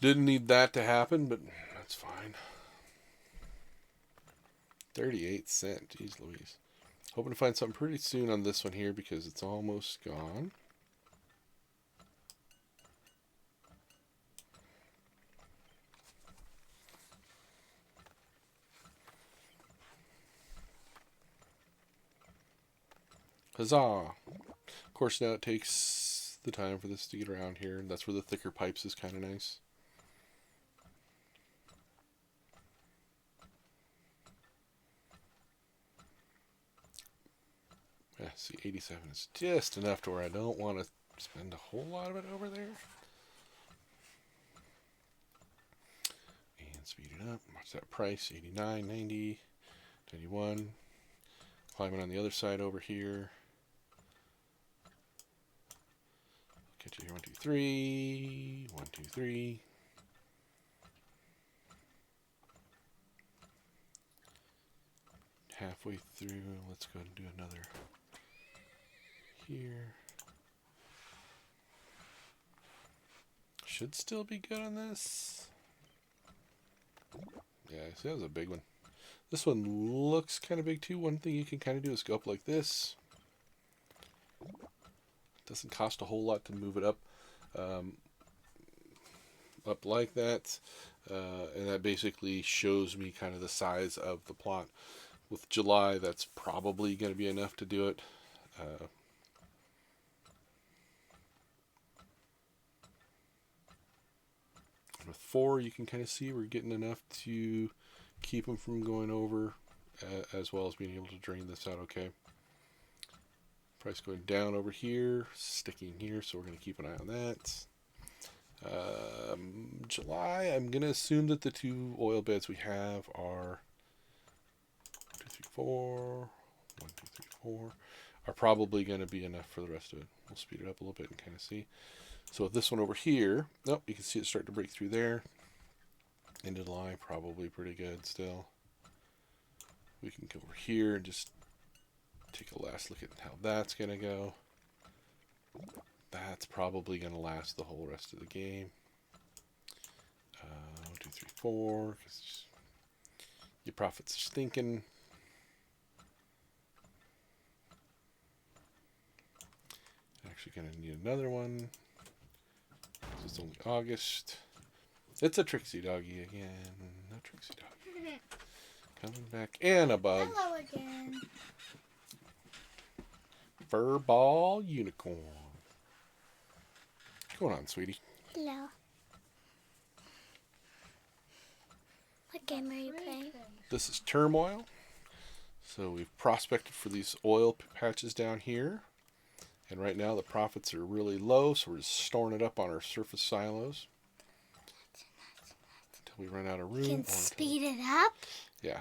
Didn't need that to happen, but that's fine. 38 cents. Jeez Louise. Hoping to find something pretty soon on this one here because it's almost gone. Huzzah! Of course, now it takes the time for this to get around here, and that's where the thicker pipes is kind of nice. Yeah, see, 87 is just enough to where I don't want to spend a whole lot of it over there. And speed it up. Watch that price, 89, 90, 91. Climbing on the other side over here. Catch you here, 1, 2, 3. 1, 2, 3. Halfway through, let's go and do another here. Should still be good on this. Yeah, see, that was a big one. This one looks kind of big too. One thing you can kind of do is go up like this. Doesn't cost a whole lot to move it up. Up like that. And that basically shows me kind of the size of the plot. With July, that's probably going to be enough to do it. With 4, you can kind of see we're getting enough to keep them from going over, as well as being able to drain this out okay. Price going down over here, sticking here, so we're going to keep an eye on that. July, I'm going to assume that the 2 oil beds we have are 1, 2, 3, 4, 1, 2, 3, 4, are probably going to be enough for the rest of it. We'll speed it up a little bit and kind of see. So with this one over here, nope, you can see it start to break through there. Into the line, probably pretty good still. We can go over here and just take a last look at how that's going to go. That's probably going to last the whole rest of the game. 1, 2, 3, 4, because your profits are stinking. Actually going to need another one. It's only August. It's a Trixie doggy again. A Trixie doggy. Coming back. And a bug. Hello again. Furball unicorn. What's going on, sweetie? Hello. What game are you playing? This is Turmoil. So we've prospected for these oil patches down here. And right now the profits are really low, so we're just storing it up on our surface silos. Until we run out of room. Can speed it up? Yeah.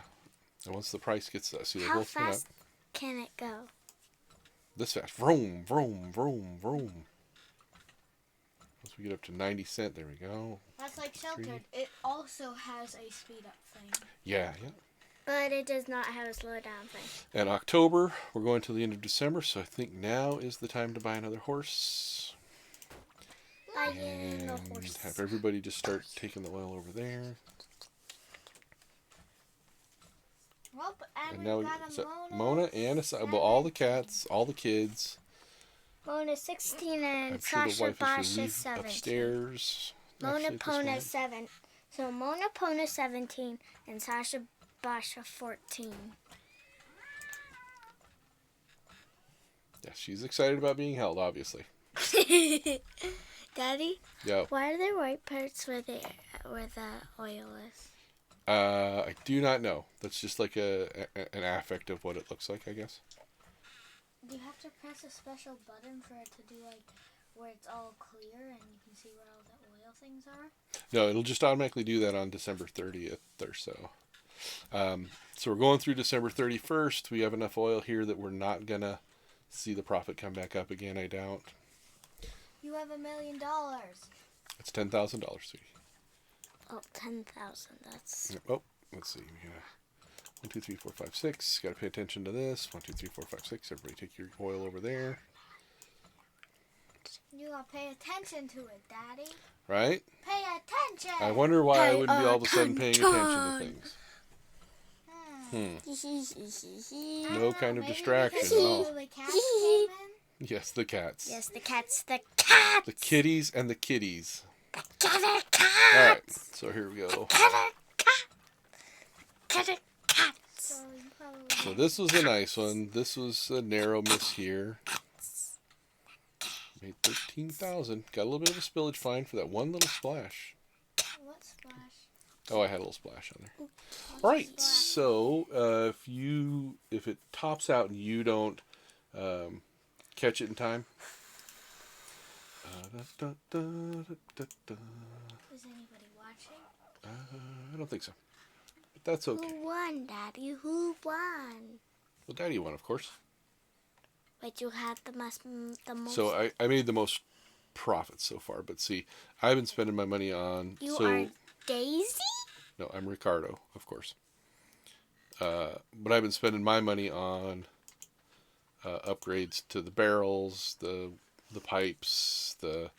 And once the price gets see they How both went up. fast can it go? This fast. Vroom, vroom, vroom, vroom. Once we get up to 90 cents, there we go. That's like Sheltered. It also has a speed up thing. Yeah. But it does not have a slow down thing. And October, we're going to the end of December, so I think now is the time to buy another horse. Buying a And horse. have everybody just start taking the oil over there. Well, and And now we've got a Mona and well, all the cats, all the kids. Mona 16 and I'm sure the Sasha wife Basha is leave 17. upstairs. Mona Actually, at this Pona moment. 7. So Mona Pona 17 and Sasha Basha 14. Yeah, she's excited about being held, obviously. Daddy, Yeah. why are there white parts where the oil is? I do not know. That's just like an affect of what it looks like, I guess. Do you have to press a special button for it to do like where it's all clear and you can see where all the oil things are? No, it'll just automatically do that on December 30th or so. So we're going through December 31st. We have enough oil here that we're not going to see the profit come back up again, I doubt. You have $1 million. It's $10,000, sweetie. Oh, 10,000. That's... Oh, let's see. We got 1, 2, 3, 4, 5, 6. Got to pay attention to this. 1, 2, 3, 4, 5, 6. Everybody take your oil over there. You gotta pay attention to it, Daddy. Right? Pay attention! I wonder why I Pay wouldn't be all of a sudden paying attention to attention. things. I No don't know, kind of maybe distraction because at all. The cats came in? Yes, the cats. Yes, the cats. The cats. The kitties and the kitties. Kitty cats. All right, so here we go. Kitty cat. Kitty cats. So you probably So this was a nice one. This was a narrow miss here. Made 13,000. Got a little bit of a spillage fine for that one little splash. what splash? Oh, I had a little splash on there. All right, so if it tops out and you don't catch it in time. Is anybody watching? I don't think so, but that's okay. Who won, Daddy? Who won? Well, Daddy won, of course. But you had the most. So I made the most profits so far, but see, I've been spending my money on. You so are Daisy? no, I'm Ricardo, of course. But I've been spending my money on upgrades to the barrels, the pipes, the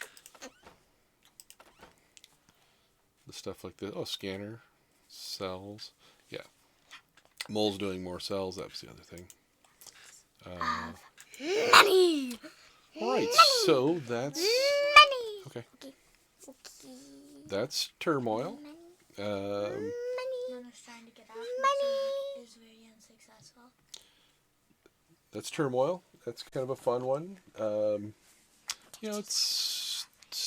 stuff like this. Oh, scanner, cells. Yeah. Mole's doing more cells. That was the other thing. Money! All right, so that's... Money! Okay. Okay. That's Turmoil. Money! Nana's trying to get out. Money! Is very unsuccessful. That's Turmoil. That's kind of a fun one. It's